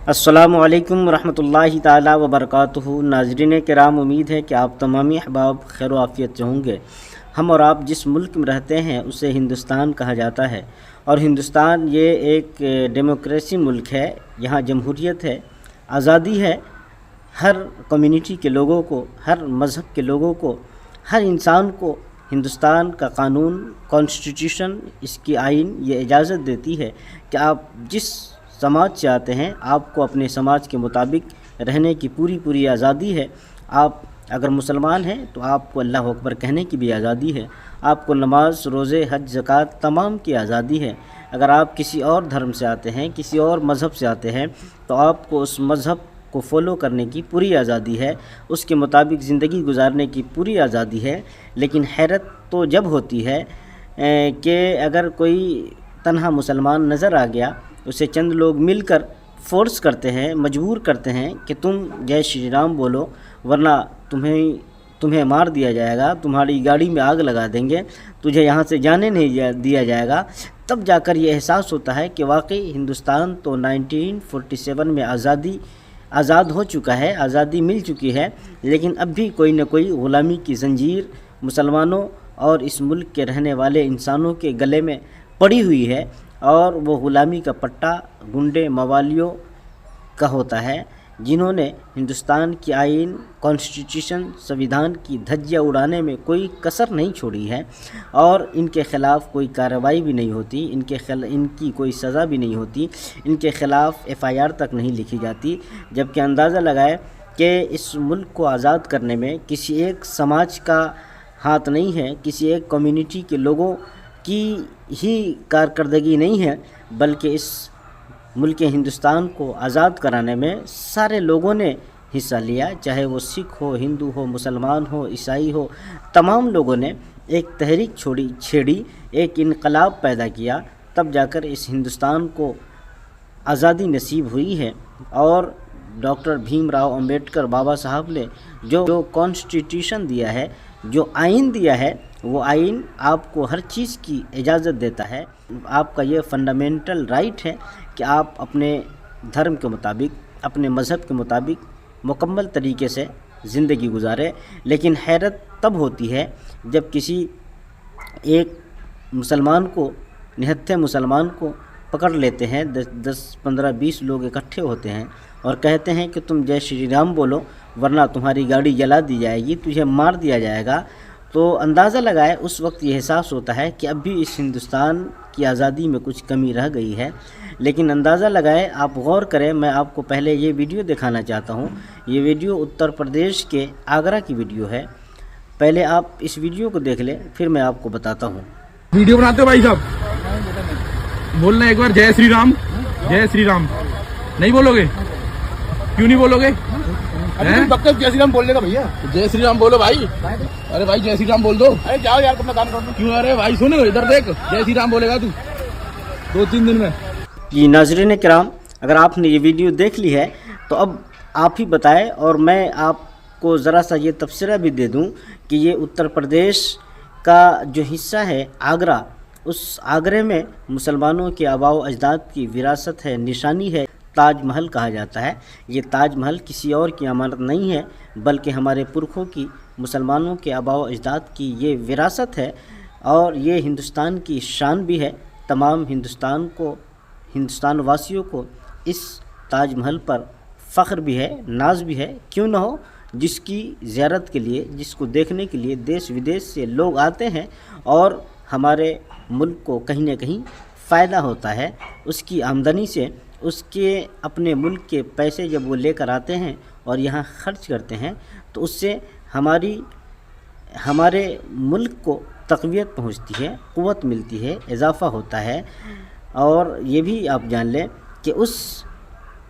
अस्सलामु अलैकुम रहमतुल्लाहि ताला व बरकातुहू। नाज़रीन किराम, उम्मीद है कि आप तमामी अहबाब खैर आफ़ियत से होंगे। हम और आप जिस मुल्क में रहते हैं उसे हिंदुस्तान कहा जाता है, और हिंदुस्तान ये एक डेमोक्रेसी मुल्क है। यहाँ जमहूरियत है, आज़ादी है। हर कम्युनिटी के लोगों को, हर मज़हब के लोगों को, हर इंसान को हिंदुस्तान का कानून, कॉन्स्टिट्यूशन, इसकी आइन ये इजाज़त देती है कि आप जिस समाज से आते हैं आपको अपने समाज के मुताबिक रहने की पूरी आज़ादी है। आप अगर मुसलमान हैं तो आपको अल्लाह अकबर कहने की भी आज़ादी है। आपको नमाज, रोज़े, हज, ज़कात तमाम की आज़ादी है। अगर आप किसी और धर्म से आते हैं, किसी और मज़हब से आते हैं, तो आपको उस मज़हब को फॉलो करने की पूरी आज़ादी है, उसके मुताबिक ज़िंदगी गुजारने की पूरी आज़ादी है। लेकिन हैरत तो जब होती है कि अगर कोई तन्हा मुसलमान नज़र आ गया, उसे चंद लोग मिलकर फोर्स करते हैं, मजबूर करते हैं कि तुम जय श्री राम बोलो वरना तुम्हें मार दिया जाएगा, तुम्हारी गाड़ी में आग लगा देंगे, तुझे यहाँ से जाने नहीं दिया जाएगा। तब जाकर ये एहसास होता है कि वाकई हिंदुस्तान तो 1947 में आज़ाद हो चुका है, आज़ादी मिल चुकी है, लेकिन अब भी कोई न कोई ग़ुलामी की ज़ंजीर मुसलमानों और इस मुल्क के रहने वाले इंसानों के गले में पड़ी हुई है। और वो ग़ुलामी का पट्टा गुंडे मवालियों का होता है, जिन्होंने हिंदुस्तान की आइन, कॉन्स्टिट्यूशन, संविधान की धज्जियाँ उड़ाने में कोई कसर नहीं छोड़ी है, और इनके ख़िलाफ़ कोई कार्रवाई भी नहीं होती, इनकी कोई सज़ा भी नहीं होती, इनके ख़िलाफ़ FIR तक नहीं लिखी जाती। जबकि अंदाज़ा लगाए कि इस मुल्क को आज़ाद करने में किसी एक समाज का हाथ नहीं है, किसी एक कम्युनिटी के लोगों की ही कारकर्दगी नहीं है, बल्कि इस मुल्क हिंदुस्तान को आज़ाद कराने में सारे लोगों ने हिस्सा लिया। चाहे वो सिख हो, हिंदू हो, मुसलमान हो, ईसाई हो, तमाम लोगों ने एक तहरीक छेड़ी, एक इनकलाब पैदा किया, तब जाकर इस हिंदुस्तान को आज़ादी नसीब हुई है। और डॉक्टर भीमराव अंबेडकर बाबा साहब ने जो कॉन्स्टिट्यूशन दिया है, जो आइन दिया है, वो आइन आपको हर चीज़ की इजाज़त देता है। आपका ये फंडामेंटल राइट है कि आप अपने धर्म के मुताबिक, अपने मज़हब के मुताबिक मुकम्मल तरीके से ज़िंदगी गुजारें। लेकिन हैरत तब होती है जब किसी एक मुसलमान को, निहत्थे मुसलमान को पकड़ लेते हैं, 10, 15, 20 लोग इकट्ठे होते हैं और कहते हैं कि तुम जय श्री राम बोलो वरना तुम्हारी गाड़ी जला दी जाएगी, तुझे मार दिया जाएगा। तो अंदाज़ा लगाए उस वक्त ये एहसास होता है कि अब भी इस हिंदुस्तान की आज़ादी में कुछ कमी रह गई है। लेकिन अंदाज़ा लगाए, आप गौर करें, मैं आपको पहले ये वीडियो दिखाना चाहता हूँ। ये वीडियो उत्तर प्रदेश के आगरा की वीडियो है। पहले आप इस वीडियो को देख लें, फिर मैं आपको बताता हूँ। वीडियो बनाते हो भाई साहब? बोलना एक बार जय श्री राम, जय श्री राम। नहीं बोलोगे? क्यों नहीं बोलोगे? जय श्री राम बोलने का भैया, जय श्री राम बोलो भाई। अरे भाई जय श्री राम बोल दो। अरे जाओ यार, अपना काम करो। क्यों? अरे भाई सुन, इधर देख, जय श्री राम बोलेगा तू 2-3 दिन में। जी नाज़रीन किराम, अगर आपने ये वीडियो देख ली है तो अब आप ही बताएं, और मैं आपको ज़रा सा ये तबसरा भी दे दूं कि ये उत्तर प्रदेश का जो हिस्सा है आगरा, उस आगरे में मुसलमानों के आबाओ अजदाद की विरासत है, निशानी है। ताज महल कहा जाता है। ये ताज महल किसी और की अमानत नहीं है, बल्कि हमारे पुरखों की, मुसलमानों के आबाओ अजदाद की ये विरासत है, और ये हिंदुस्तान की शान भी है। तमाम हिंदुस्तान वासियों को इस ताज महल पर फ़ख्र भी है, नाज भी है। क्यों ना हो, जिसकी ज़ियारत के लिए, जिसको देखने के लिए देश विदेश से लोग आते हैं, और हमारे मुल्क को कहीं ना कहीं फ़ायदा होता है उसकी आमदनी से। उसके अपने मुल्क के पैसे जब वो लेकर आते हैं और यहाँ ख़र्च करते हैं, तो उससे हमारे मुल्क को तक़वियत पहुँचती है, क़ुव्वत मिलती है, इजाफ़ा होता है। और ये भी आप जान लें कि उस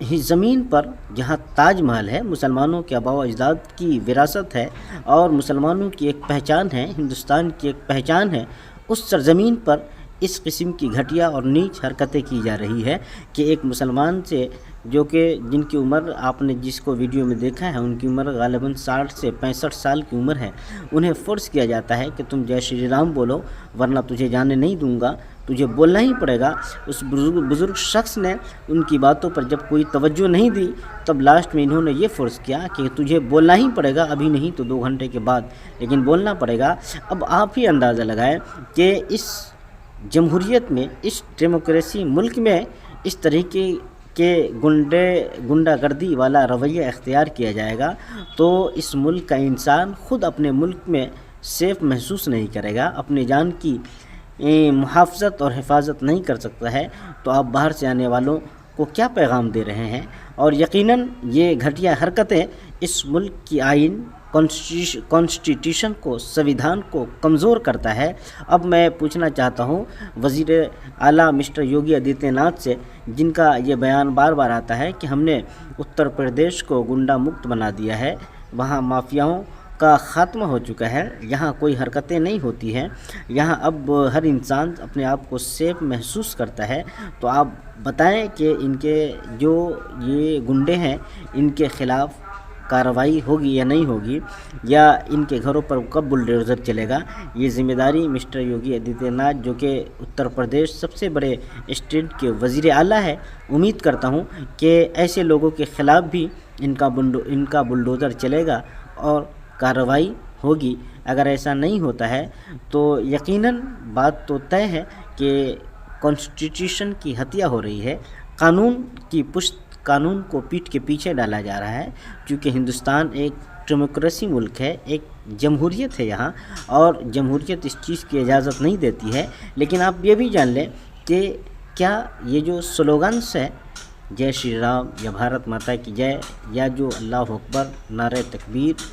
ही ज़मीन पर जहाँ ताज महल है, मुसलमानों के आबाओ अजदाद की विरासत है और मुसलमानों की एक पहचान है, हिंदुस्तान की एक पहचान है, उस सरज़मीन पर इस किस्म की घटिया और नीच हरकतें की जा रही है कि एक मुसलमान से, जो कि जिनकी उम्र आपने जिसको वीडियो में देखा है, उनकी उम्र गालिबन 60 से 65 साल की उम्र है, उन्हें फोर्स किया जाता है कि तुम जय श्री राम बोलो वरना तुझे जाने नहीं दूंगा, تجھے بولنا ہی پڑेगा۔ اس بزرگ شخص نے ان کی باتوں پر جب کوئی توجہ نہیں دی تب لاسٹ میں انہوں نے یہ فورس کیا کہ تجھے بولنا ہی پڑेगा، ابھی نہیں تو 2 گھنٹے کے بعد، لیکن بولنا پڑے گا۔ اب آپ ہی اندازہ لگائیں کہ اس جمہوریت میں، اس ڈیموکریسی ملک میں اس طریقے کہ گنڈا گردی والا رویہ اختیار کیا جائے گا تو اس ملک کا انسان خود اپنے ملک میں سیف محسوس نہیں کرے گا، اپنے جان کی محافظت اور حفاظت نہیں کر سکتا ہے، تو آپ باہر سے آنے والوں کو کیا پیغام دے رہے ہیں؟ اور یقیناً یہ گھٹیا حرکتیں اس ملک کی آئین، کانسٹیٹیوشن کو، سویدھان کو کمزور کرتا ہے۔ اب میں پوچھنا چاہتا ہوں وزیر اعلیٰ مسٹر یوگی آدتیہ ناتھ سے، جن کا یہ بیان بار بار آتا ہے کہ ہم نے اتر پردیش کو گنڈا مکت بنا دیا ہے، وہاں مافیاؤں کا خاتمہ ہو چکا ہے، یہاں کوئی حرکتیں نہیں ہوتی ہیں، یہاں اب ہر انسان اپنے آپ کو سیف محسوس کرتا ہے، تو آپ بتائیں کہ ان کے جو یہ گنڈے ہیں ان کے خلاف کارروائی ہوگی یا نہیں ہوگی، یا ان کے گھروں پر کب بلڈوزر چلے گا؟ یہ ذمہ داری مسٹر یوگی آدتیہ ناتھ، جو کہ اتر پردیش سب سے بڑے اسٹیٹ کے وزیر اعلیٰ ہے، امید کرتا ہوں کہ ایسے لوگوں کے خلاف بھی ان کا بلڈوزر چلے گا اور کارروائی ہوگی۔ اگر ایسا نہیں ہوتا ہے تو یقیناً بات تو طے ہے کہ کانسٹیٹیوشن کی ہتیا ہو رہی ہے، قانون کو پیٹھ کے پیچھے ڈالا جا رہا ہے، کیونکہ ہندوستان ایک ڈیموکریسی ملک ہے، ایک جمہوریت ہے یہاں، اور جمہوریت اس چیز کی اجازت نہیں دیتی ہے۔ لیکن آپ یہ بھی جان لیں کہ کیا یہ جو سلوگنس ہے، جے شری رام یا بھارت ماتا کی جے، یا جو اللہ اکبر، نعرہ تکبیر،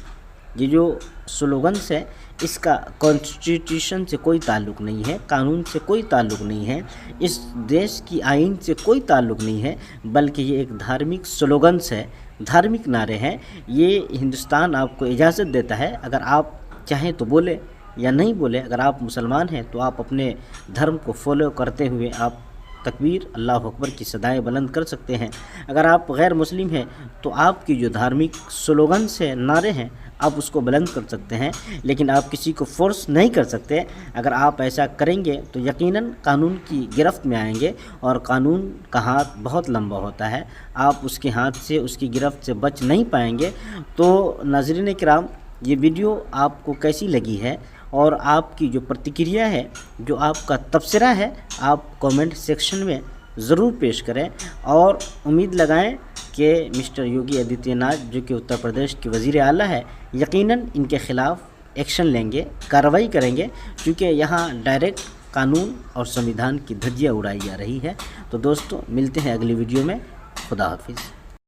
یہ جو سلوگنس ہے، اس کا کانسٹیٹیوشن سے کوئی تعلق نہیں ہے، قانون سے کوئی تعلق نہیں ہے، اس دیش کی آئین سے کوئی تعلق نہیں ہے، بلکہ یہ ایک دھارمک سلوگنس ہے، دھارمک نعرے ہیں۔ یہ ہندوستان آپ کو اجازت دیتا ہے، اگر آپ چاہیں تو بولے یا نہیں بولے۔ اگر آپ مسلمان ہیں تو آپ اپنے دھرم کو فالو کرتے ہوئے آپ تکبیر، اللہ اکبر کی صدائیں بلند کر سکتے ہیں۔ اگر آپ غیر مسلم ہیں تو آپ کی جو دھارمک سلوگنس ہے، نعرے ہیں، آپ اس کو بلند کر سکتے ہیں، لیکن آپ کسی کو فورس نہیں کر سکتے۔ اگر آپ ایسا کریں گے تو یقیناً قانون کی گرفت میں آئیں گے، اور قانون کا ہاتھ بہت لمبا ہوتا ہے، آپ اس کے ہاتھ سے، اس کی گرفت سے بچ نہیں پائیں گے۔ تو ناظرین کرام، یہ ویڈیو آپ کو کیسی لگی ہے، اور آپ کی جو پرتکریا ہے، جو آپ کا تبصرہ ہے، آپ کومنٹ سیکشن میں ضرور پیش کریں، اور امید لگائیں کہ مسٹر یوگی آدتیہ ناتھ، جو کہ اتر پردیش کے وزیر اعلیٰ ہے، یقیناً ان کے خلاف ایکشن لیں گے، کارروائی کریں گے، کیونکہ یہاں ڈائریکٹ قانون اور سنویدھان کی دھجیاں اڑائی جا رہی ہے۔ تو دوستو، ملتے ہیں اگلی ویڈیو میں، خدا حافظ۔